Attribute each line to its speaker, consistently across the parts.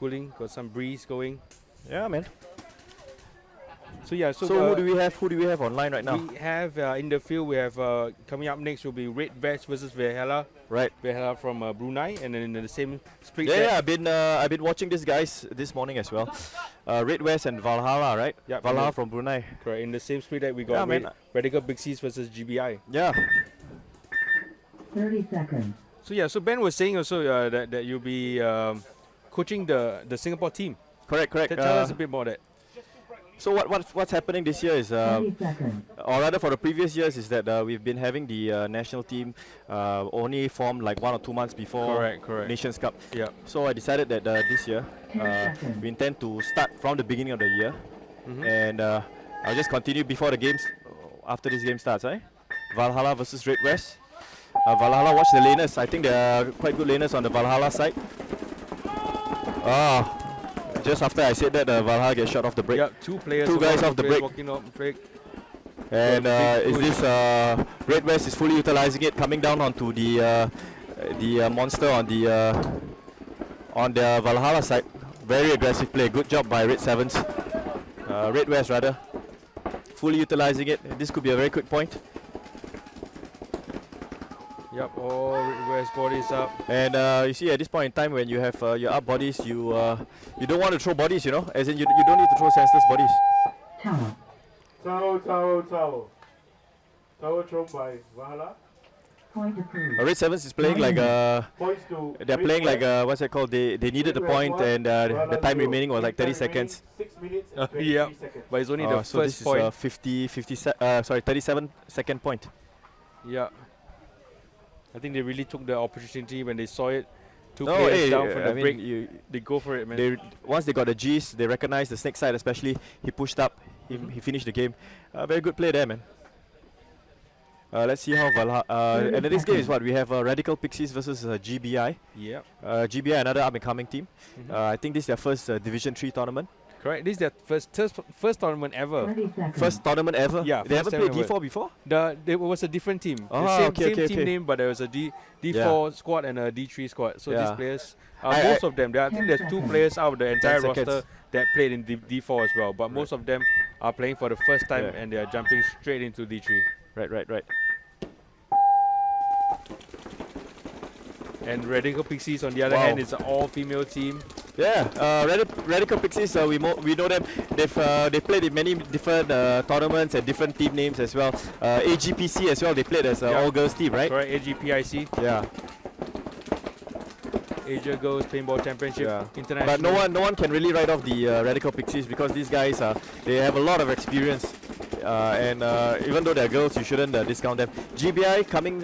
Speaker 1: cooling. Got some breeze going.
Speaker 2: Yeah, man.
Speaker 1: So yeah.
Speaker 2: So who do we have? Who do we have online right now?
Speaker 1: We have in the field. We have coming up next will be Red Vest versus Valhalla.
Speaker 2: Right.
Speaker 1: Valhalla from Brunei, and then in the same split.
Speaker 2: Yeah, I've been watching these guys this morning as well. Red West and Valhalla, right?
Speaker 1: Yeah.
Speaker 2: Valhalla from Brunei.
Speaker 1: Correct. In the same split that we got Radical Pixies versus GBI.
Speaker 2: Yeah.
Speaker 3: 30 seconds.
Speaker 1: So yeah. So Ben was saying also that you'll be coaching the Singapore team.
Speaker 2: Correct.
Speaker 1: Tell us a bit more of that.
Speaker 2: So what's happening this year is,
Speaker 3: 30 seconds.
Speaker 2: or rather for the previous years, is that we've been having the national team only formed like 1 or 2 months before
Speaker 1: Correct.
Speaker 2: Nations Cup.
Speaker 1: Yeah.
Speaker 2: So I decided that this year we intend to start from the beginning of the year, and I'll just continue before the games. After this game starts, Valhalla versus Red West. Valhalla, watch the laners. I think there are quite good laners on the Valhalla side. Just after I said that, Valhalla gets shot off the break.
Speaker 1: Yeah, two
Speaker 2: guys off the break.
Speaker 1: Walking off the break.
Speaker 2: And is this Red West is fully utilizing it, coming down onto the monster on the Valhalla side. Very aggressive play. Good job by Red Sevens. Red West rather. Fully utilizing it. This could be a very quick point.
Speaker 1: Yep, all Red West bodies up.
Speaker 2: And you see at this point in time when you have your up bodies, you don't want to throw bodies, you know, as in you don't need to throw senseless bodies.
Speaker 3: Tower.
Speaker 4: Tower thrown by Valhalla.
Speaker 3: Point approved.
Speaker 2: Red Sevens is playing like
Speaker 4: Points to
Speaker 2: they're playing like what's it called? They needed the point and the time remaining was like 30 seconds.
Speaker 4: 6 minutes and 23
Speaker 1: Yeah,
Speaker 4: seconds.
Speaker 1: but it's only the
Speaker 2: So
Speaker 1: first
Speaker 2: this
Speaker 1: point.
Speaker 2: is 37-second point.
Speaker 1: Yeah. I think they really took the opportunity when they saw it. Two
Speaker 2: No,
Speaker 1: players
Speaker 2: hey,
Speaker 1: down for the
Speaker 2: I mean,
Speaker 1: break.
Speaker 2: you-
Speaker 1: They go for it, man.
Speaker 2: once they got the G's, they recognized the snake side especially. He pushed up, he finished the game. Very good play there, man. Let's see how Valhalla. And the next game is what? We have Radical Pixies versus GBI.
Speaker 1: Yeah.
Speaker 2: GBI, another up-and-coming team. I think this is their first Division 3 tournament.
Speaker 1: Correct. This is their first tournament ever.
Speaker 3: 30 seconds.
Speaker 2: First tournament ever?
Speaker 1: Yeah,
Speaker 2: They
Speaker 1: first
Speaker 2: haven't played
Speaker 1: time ever.
Speaker 2: D4 before?
Speaker 1: It was a different team.
Speaker 2: Ah,
Speaker 1: The same,
Speaker 2: okay,
Speaker 1: same
Speaker 2: okay,
Speaker 1: team
Speaker 2: okay.
Speaker 1: name, but there was a D4 squad and a D3 squad. So
Speaker 2: Yeah.
Speaker 1: these players,
Speaker 2: I-
Speaker 1: most of them, I think there's 2 players out of the entire
Speaker 2: 10 seconds.
Speaker 1: roster that played in D4 as well. But most of them are playing for the first time
Speaker 2: Yeah.
Speaker 1: and they are jumping straight into D3.
Speaker 2: Right.
Speaker 1: And Radical Pixies, on the other
Speaker 2: Wow.
Speaker 1: hand, is an all-female team.
Speaker 2: Yeah, Radical Pixies, we know them. They played in many different tournaments and different team names as well. AGPC as well, they played as an
Speaker 1: Yeah.
Speaker 2: all-girls team, right?
Speaker 1: Correct, AGPIC,
Speaker 2: Yeah.
Speaker 1: Asia Girls Paintball Championship,
Speaker 2: Yeah.
Speaker 1: International.
Speaker 2: But no one can really write off the Radical Pixies because these guys they have a lot of experience. And even though they're girls, you shouldn't discount them. GBI coming,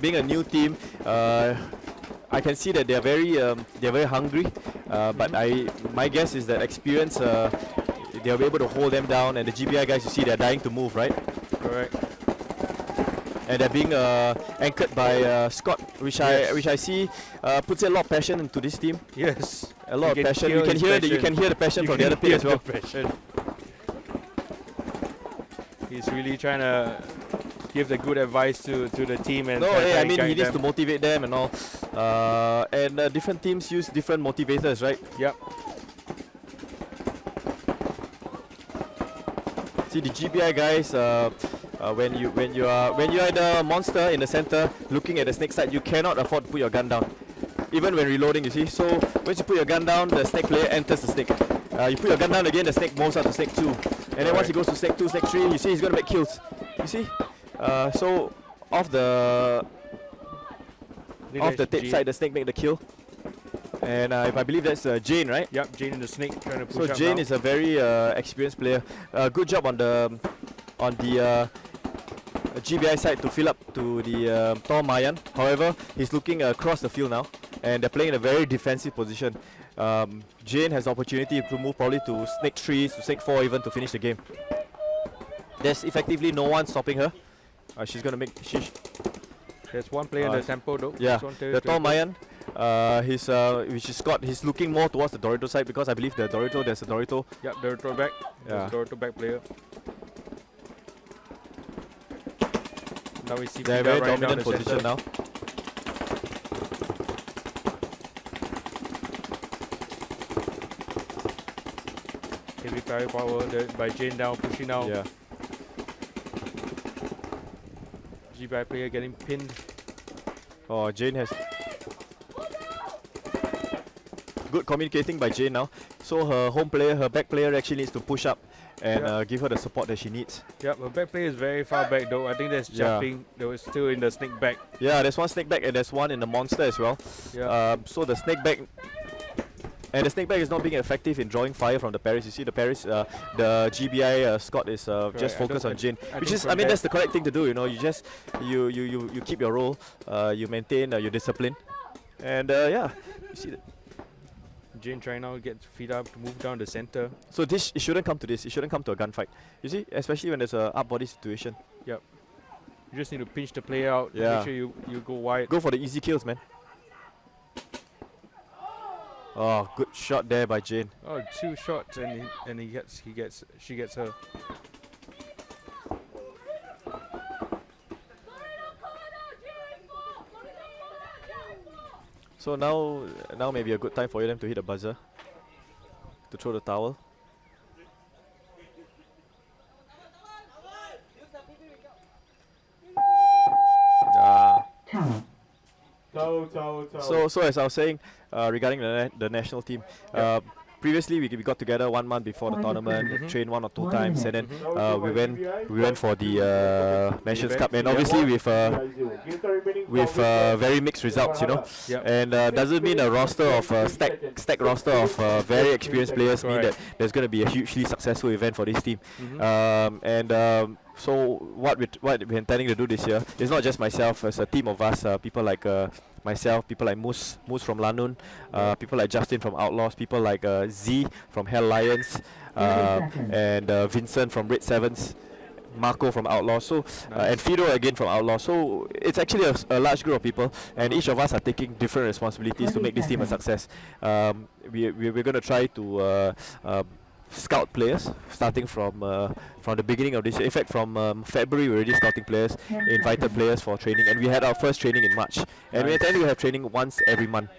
Speaker 2: being a new team, I can see that they're very hungry. But my guess is that experience, they'll be able to hold them down. And the GBI guys, you see, they're dying to move, right?
Speaker 1: Correct.
Speaker 2: And they're being anchored by Scott, which I see puts a lot of passion into this team.
Speaker 1: Yes.
Speaker 2: A lot
Speaker 1: You
Speaker 2: of passion.
Speaker 1: feel
Speaker 2: You can
Speaker 1: his
Speaker 2: hear
Speaker 1: passion.
Speaker 2: the passion
Speaker 1: You
Speaker 2: from the
Speaker 1: can
Speaker 2: other pit
Speaker 1: hear
Speaker 2: as well.
Speaker 1: the passion. He's really trying to give the good advice to the team and
Speaker 2: No,
Speaker 1: try
Speaker 2: I
Speaker 1: to
Speaker 2: mean he
Speaker 1: guide
Speaker 2: needs to
Speaker 1: them.
Speaker 2: motivate them and all. And different teams use different motivators, right?
Speaker 1: Yep.
Speaker 2: See the GBI guys. When you are the monster in the center, looking at the snake side, you cannot afford to put your gun down, even when reloading. You see, so once you put your gun down, the snake player enters the snake. You put your gun down again, the snake moves out to snake 2, and then once he goes to snake 2, snake 3, you see he's gonna make kills. You see, so off the tape
Speaker 1: Jane.
Speaker 2: side, the snake make the kill. And if I believe that's Jane, right?
Speaker 1: Yep, Jane and the snake trying to push
Speaker 2: So
Speaker 1: up
Speaker 2: Jane
Speaker 1: now.
Speaker 2: is a very experienced player. Good job on the GBI side to fill up to the Thor Mayan. However, he's looking across the field now, and they're playing in a very defensive position. Jane has the opportunity to move probably to snake 3, to snake 4 even to finish the game. There's effectively no one stopping her. She's gonna make.
Speaker 1: There's one player in the tempo though.
Speaker 2: Yeah,
Speaker 1: There's one
Speaker 2: the Thor
Speaker 1: territory.
Speaker 2: Mayan. Which is Scott. He's looking more towards the Dorito side because I believe there's a Dorito.
Speaker 1: Yep, Dorito back.
Speaker 2: Yeah.
Speaker 1: There's Dorito back player. Now we see
Speaker 2: They're
Speaker 1: Pida
Speaker 2: very
Speaker 1: right
Speaker 2: dominant
Speaker 1: down the
Speaker 2: position
Speaker 1: center.
Speaker 2: now.
Speaker 1: Heavy firepower by Jane now, pushing now.
Speaker 2: Yeah.
Speaker 1: GBI player getting pinned.
Speaker 2: Oh, Jane has good communicating by Jane now. So her home player, her back player actually needs to push up and give her the support that she needs.
Speaker 1: Yep, her back player is very far back though. I think that's
Speaker 2: Yeah.
Speaker 1: jumping. They were still in the snake back.
Speaker 2: Yeah, there's one snake back and there's one in the monster as well.
Speaker 1: Yeah.
Speaker 2: So the snake back. And the snake back is not being effective in drawing fire from the parries. You see the parries, the GBI Scott is just focused on Jin, which is, I mean, that's the correct thing to do. You know, you just you keep your role, you maintain your discipline, and yeah, you see that.
Speaker 1: Jane trying now to get feet up to move down the center.
Speaker 2: So this, it shouldn't come to this. It shouldn't come to a gunfight. You see, especially when there's a up body situation.
Speaker 1: Yep. You just need to pinch the player out.
Speaker 2: Yeah.
Speaker 1: Make sure you go wide.
Speaker 2: Go for the easy kills, man. Oh, good shot there by Jane.
Speaker 1: Oh, 2 shots and she gets her.
Speaker 2: So now may be a good time for them to hit the buzzer, to throw the towel.
Speaker 3: Towel.
Speaker 4: Towel.
Speaker 2: So as I was saying, regarding the national team, previously we got together 1 month before the tournament, trained 1 or 2 times, and then we went for the Nations Cup, and obviously with very mixed results, you know.
Speaker 1: Yep.
Speaker 2: And doesn't mean a roster of stacked roster of very experienced players mean that there's going to be a hugely successful event for this team. So what we're intending to do this year is not just myself, as a team of us, people like myself, people like Moose from Lanun, people like Justin from Outlaws, people like Z from Hell Lions, and Vincent from Red Sevens, Marco from Outlaws, so and Fido again from Outlaws. So it's actually a large group of people, and each of us are taking different responsibilities to make this team a success. We're going to try to scout players starting from the beginning of this year. In fact, from February we're already scouting players, invited players for training, and we had our first training in March, and we intend to have training once every month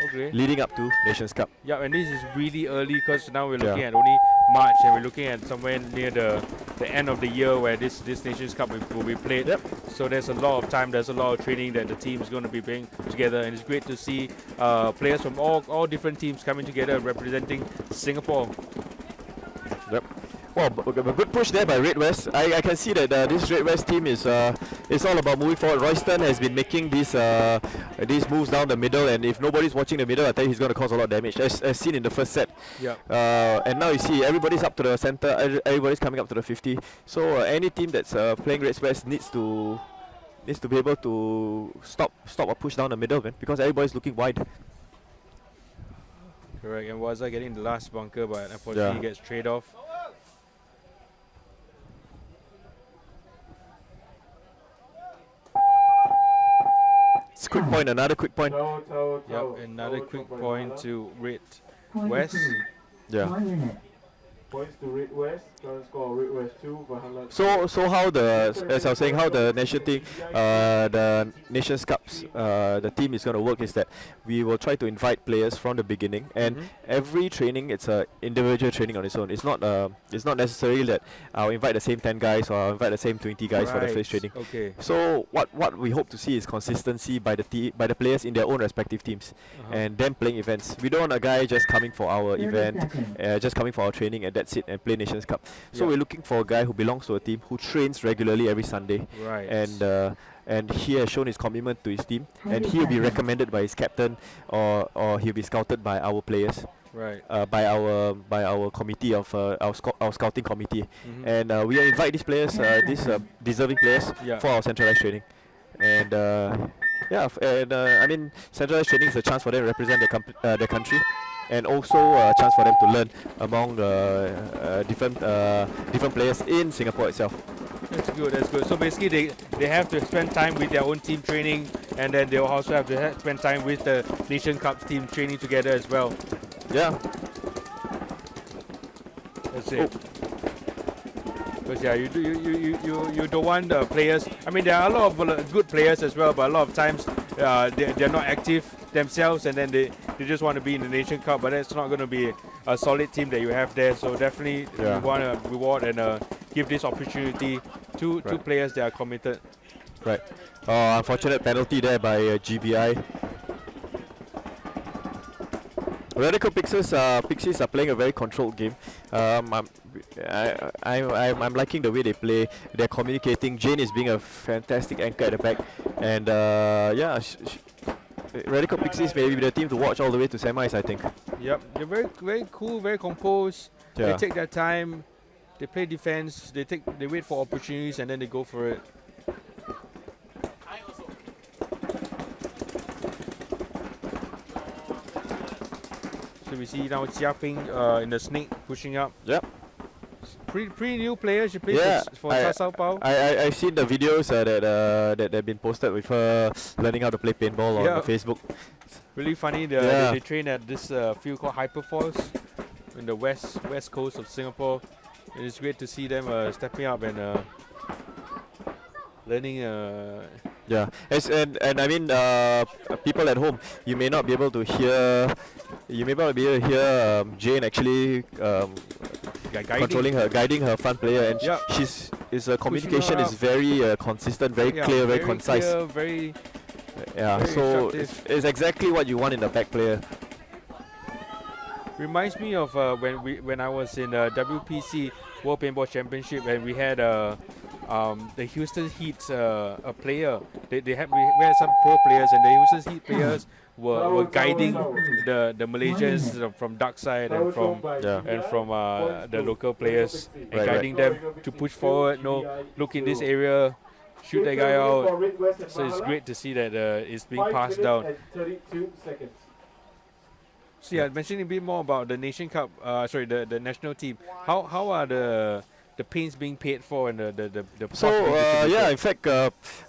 Speaker 1: Okay.
Speaker 2: leading up to Nations Cup.
Speaker 1: Yeah, and this is really early because now we're looking at only March, and we're looking at somewhere near the end of the year where this Nations Cup will be played.
Speaker 2: Yep.
Speaker 1: So there's a lot of time, there's a lot of training that the team is going to be playing together, and it's great to see players from all different teams coming together representing Singapore.
Speaker 2: Yep. Well, a good push there by Red West. I can see that this Red West team is all about moving forward. Royston has been making these moves down the middle, and if nobody's watching the middle, I tell you he's going to cause a lot of damage, as seen in the first set.
Speaker 1: Yeah.
Speaker 2: And now you see everybody's up to the center, everybody's coming up to the 50. So any team that's playing Red West needs to be able to stop or push down the middle, man, because everybody's looking wide.
Speaker 1: Correct, and Waza getting the last bunker, but unfortunately he gets trade off.
Speaker 2: It's quick point, another quick point.
Speaker 4: Towel.
Speaker 1: Another
Speaker 4: Towel
Speaker 1: quick
Speaker 4: from
Speaker 1: point
Speaker 4: Valhalla.
Speaker 1: to Red
Speaker 3: Point
Speaker 1: West.
Speaker 3: approved.
Speaker 2: Yeah.
Speaker 3: 1 minute.
Speaker 4: Points to Red West. Current score Red West 2, Valhalla.
Speaker 2: So how as I was saying, how the the Nations Cups, the team is going to work is that we will try to invite players from the beginning, and every training it's a individual training on its own. It's not necessary that I'll invite the same 10 guys or I'll invite the same 20 guys for the first training.
Speaker 1: Okay.
Speaker 2: So what we hope to see is consistency by the players in their own respective teams, and them playing events. We don't want a guy just coming for our
Speaker 3: 30
Speaker 2: event,
Speaker 3: seconds.
Speaker 2: just coming for our training and that's it, and play Nations Cup. So we're looking for a guy who belongs to a team, who trains regularly every Sunday,
Speaker 1: Right.
Speaker 2: and he has shown his commitment to his team, and
Speaker 3: 20
Speaker 2: he'll be
Speaker 3: seconds.
Speaker 2: recommended by his captain, or he'll be scouted by our players,
Speaker 1: Right.
Speaker 2: by our committee of our scouting committee, and we invite these players, these deserving players, for our centralized training, and I mean, centralized training is a chance for them to represent the country, and also a chance for them to learn among different players in Singapore itself.
Speaker 1: That's good. So basically they have to spend time with their own team training, and then they'll also have to spend time with the Nation Cup team training together as well.
Speaker 2: Yeah.
Speaker 1: That's it. Because you don't want the players. I mean, there are a lot of good players as well, but a lot of times they're not active themselves, and then they just want to be in the Nation Cup, but that's not going to be a solid team that you have there. So definitely
Speaker 2: Yeah.
Speaker 1: we want to reward and give this opportunity to players that are committed.
Speaker 2: Right. Unfortunate penalty there by GBI. Radical Pixies are playing a very controlled game. I'm liking the way they play. They're communicating. Jane is being a fantastic anchor at the back, and yeah, Radical Pixies may be the team to watch all the way to semis, I think.
Speaker 1: Yep, they're very cool, very composed.
Speaker 2: Yeah.
Speaker 1: They take their time. They play defense. They wait for opportunities and then they go for it. So we see now Jia Ping in the snake pushing up.
Speaker 2: Yep.
Speaker 1: Pretty new player. She plays
Speaker 2: Yeah,
Speaker 1: for Sao Paulo.
Speaker 2: I've seen the videos that have been posted with her learning how to play paintball
Speaker 1: Yeah.
Speaker 2: on Facebook.
Speaker 1: Really funny.
Speaker 2: Yeah.
Speaker 1: They train at this field called Hyperforce in the west coast of Singapore. And it's great to see them stepping up and learning.
Speaker 2: Yeah, and I mean, people at home, you may not be able to hear. You may not be able to hear Jane actually guiding her front player, and
Speaker 1: Yeah.
Speaker 2: his communication
Speaker 1: her
Speaker 2: is very consistent, very clear, very concise.
Speaker 1: Clear, very
Speaker 2: Yeah,
Speaker 1: very
Speaker 2: so
Speaker 1: instructive.
Speaker 2: it's exactly what you want in a back player.
Speaker 1: reminds me of when I was in WPC World Paintball Championship and we had the Houston Heat a player. We had some pro players and the Houston Heat players were guiding the Malaysians from dark side and from the local players and
Speaker 2: Right,
Speaker 1: guiding them to push forward. No, look in this area, shoot that guy out. So it's great to see that it's being passed down.
Speaker 4: 32 seconds.
Speaker 1: So yeah, mentioning a bit more about the Nation Cup. The national team. How are the paints being paid for and the
Speaker 2: So
Speaker 1: pots being distributed?
Speaker 2: yeah, in fact,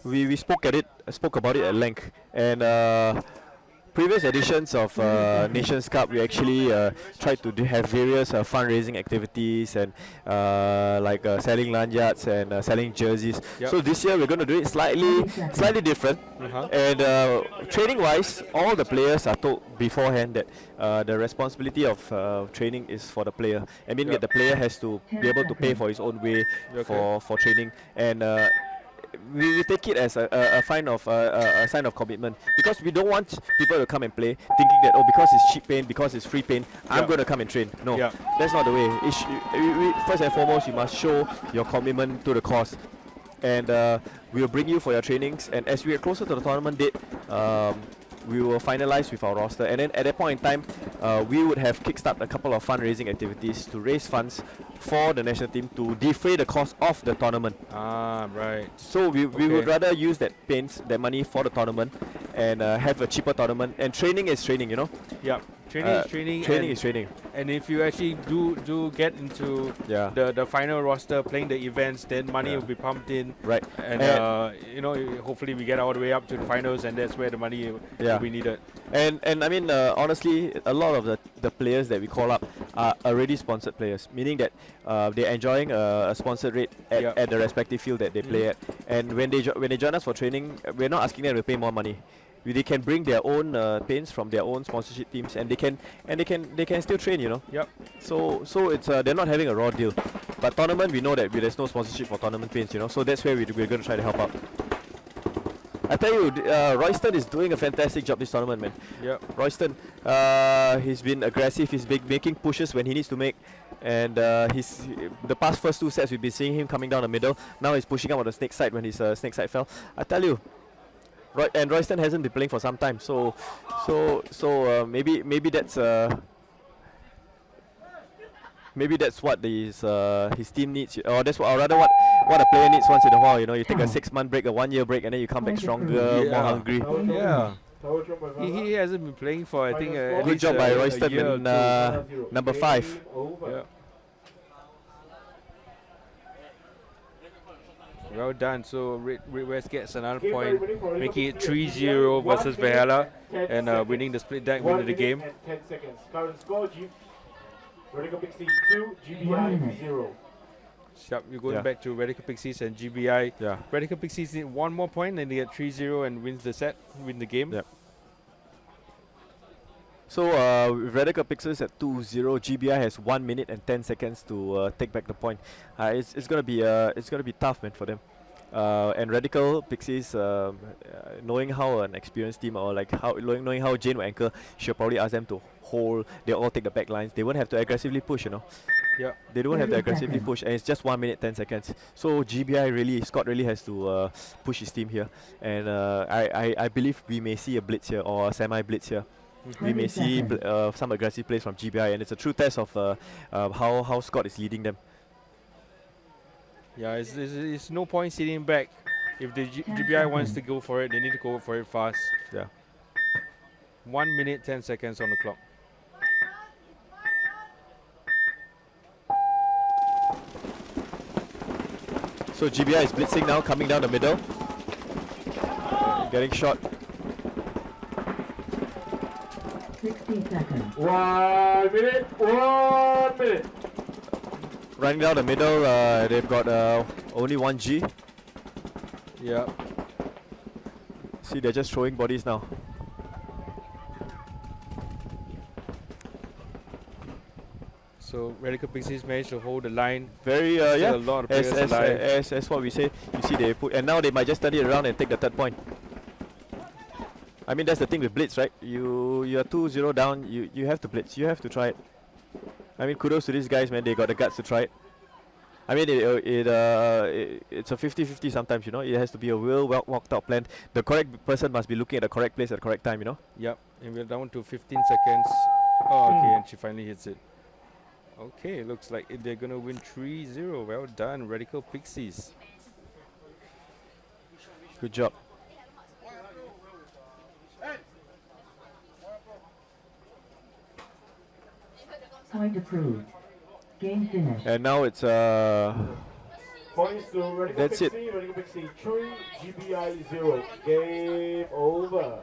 Speaker 2: we spoke about it at length, and previous editions of Nations Cup, we actually tried to have various fundraising activities and like selling lanyards and selling jerseys.
Speaker 1: Yep.
Speaker 2: So this year we're going to do it slightly different.
Speaker 1: Uh-huh.
Speaker 2: And training-wise, all the players are told beforehand that the responsibility of training is for the player. I mean,
Speaker 1: Yep.
Speaker 2: the player has to be able to pay for his own way
Speaker 1: Okay.
Speaker 2: for training, and we take it as a sign of commitment, because we don't want people to come and play thinking that, oh, because it's cheap paint, because it's free paint, I'm
Speaker 1: Yeah.
Speaker 2: going to come and train. No,
Speaker 1: Yeah.
Speaker 2: that's not the way. First and foremost, you must show your commitment to the cause, and we'll bring you for your trainings, and as we get closer to the tournament date, we will finalize with our roster, and then at that point in time, we would have kickstart a couple of fundraising activities to raise funds for the national team to defray the cost of the tournament.
Speaker 1: Ah, right.
Speaker 2: So we
Speaker 1: Okay.
Speaker 2: would rather use that money for the tournament and have a cheaper tournament. And training is training, you know.
Speaker 1: Yeah. Training is training.
Speaker 2: Training
Speaker 1: and,
Speaker 2: is training.
Speaker 1: And if you actually do get into
Speaker 2: Yeah.
Speaker 1: the final roster, playing the events, then money
Speaker 2: Yeah.
Speaker 1: will be pumped in.
Speaker 2: Right.
Speaker 1: And hopefully we get all the way up to the finals, and that's where the money
Speaker 2: Yeah.
Speaker 1: will be needed.
Speaker 2: And I mean, honestly, a lot of the players that we call up are already sponsored players, meaning that they're enjoying a sponsored rate
Speaker 1: Yeah.
Speaker 2: at the respective field that they play at. And when they join us for training, we're not asking them to pay more money. They can bring their own paints from their own sponsorship teams, and they can still train, you know.
Speaker 1: Yep.
Speaker 2: So it's they're not having a raw deal. But tournament, we know that there's no sponsorship for tournament paints, you know. So that's where we're going to try to help out. I tell you, Royston is doing a fantastic job this tournament, man.
Speaker 1: Yep.
Speaker 2: Royston, he's been aggressive. He's making pushes when he needs to make, and the past first two sets we've been seeing him coming down the middle. Now he's pushing up on the snake side when his snake side fell. I tell you, and Royston hasn't been playing for some time, so maybe that's what his team needs, or that's what, or rather what a player needs once in a while. You know, you take a 6-month break, a 1-year break, and then you come back stronger, more hungry.
Speaker 1: Yeah. He hasn't been playing for, I think, at
Speaker 2: Good
Speaker 1: least
Speaker 2: job by
Speaker 1: a
Speaker 2: Royston
Speaker 1: year or
Speaker 2: in
Speaker 1: two.
Speaker 2: number 5.
Speaker 1: Yeah. Well done. So Red West gets another point, making it 3-0 versus Valhalla, and winning the split deck, winning the game.
Speaker 4: 10 seconds. Current score: Radical Pixies 2, GBI 0.
Speaker 1: Yep, you're going
Speaker 2: Yeah.
Speaker 1: back to Radical Pixies and GBI.
Speaker 2: Yeah.
Speaker 1: Radical Pixies need one more point, and they get 3-0 and wins the game.
Speaker 2: Yep. So with Radical Pixies at 2-0, GBI has 1 minute and 10 seconds to take back the point. It's gonna be tough, man, for them. And Radical Pixies, knowing how an experienced team or like knowing how Jane will anchor, should probably ask them to hold. They all take the back lines. They won't have to aggressively push, you know.
Speaker 1: Yeah.
Speaker 2: They don't have to
Speaker 3: 30
Speaker 2: aggressively
Speaker 3: seconds.
Speaker 2: push, and it's just 1 minute 10 seconds. So Scott really has to push his team here, and I believe we may see a blitz here or a semi-blitz here. We may
Speaker 3: 20
Speaker 2: see
Speaker 3: seconds.
Speaker 2: some aggressive plays from GBI, and it's a true test of how Scott is leading them.
Speaker 1: Yeah, it's no point sitting back. If the
Speaker 3: 10
Speaker 1: GBI wants to
Speaker 3: seconds.
Speaker 1: go for it, they need to go for it fast.
Speaker 2: Yeah.
Speaker 1: 1 minute 10 seconds on the clock.
Speaker 2: So GBI is blitzing now, coming down the middle, getting shot.
Speaker 3: 60 seconds.
Speaker 4: 1 minute. 1 minute.
Speaker 2: Running down the middle, they've got only 1G.
Speaker 1: Yeah.
Speaker 2: See, they're just throwing bodies now.
Speaker 1: So Radical Pixies managed to hold the line.
Speaker 2: Very
Speaker 1: Still
Speaker 2: yeah.
Speaker 1: a lot of
Speaker 2: As
Speaker 1: players alive.
Speaker 2: as what we say, you see they put, and now they might just turn it around and take the 3rd point. I mean, that's the thing with blitz, right? You are 2-0 down. You have to blitz. You have to try it. I mean, kudos to these guys, man. They got the guts to try it. I mean, it's a 50-50 sometimes, you know. It has to be a walked out plan. The correct person must be looking at the correct place at the correct time, you know.
Speaker 1: Yep. And we're down to 15 seconds. Oh, okay. And she finally hits it. Okay, looks like they're gonna win 3-0. Well done, Radical Pixies.
Speaker 2: Good job.
Speaker 3: Point approved. Game finished.
Speaker 2: And now it's
Speaker 4: Points to Radical
Speaker 2: That's it.
Speaker 4: Pixie. Radical Pixie 3, GBI 0. Game over.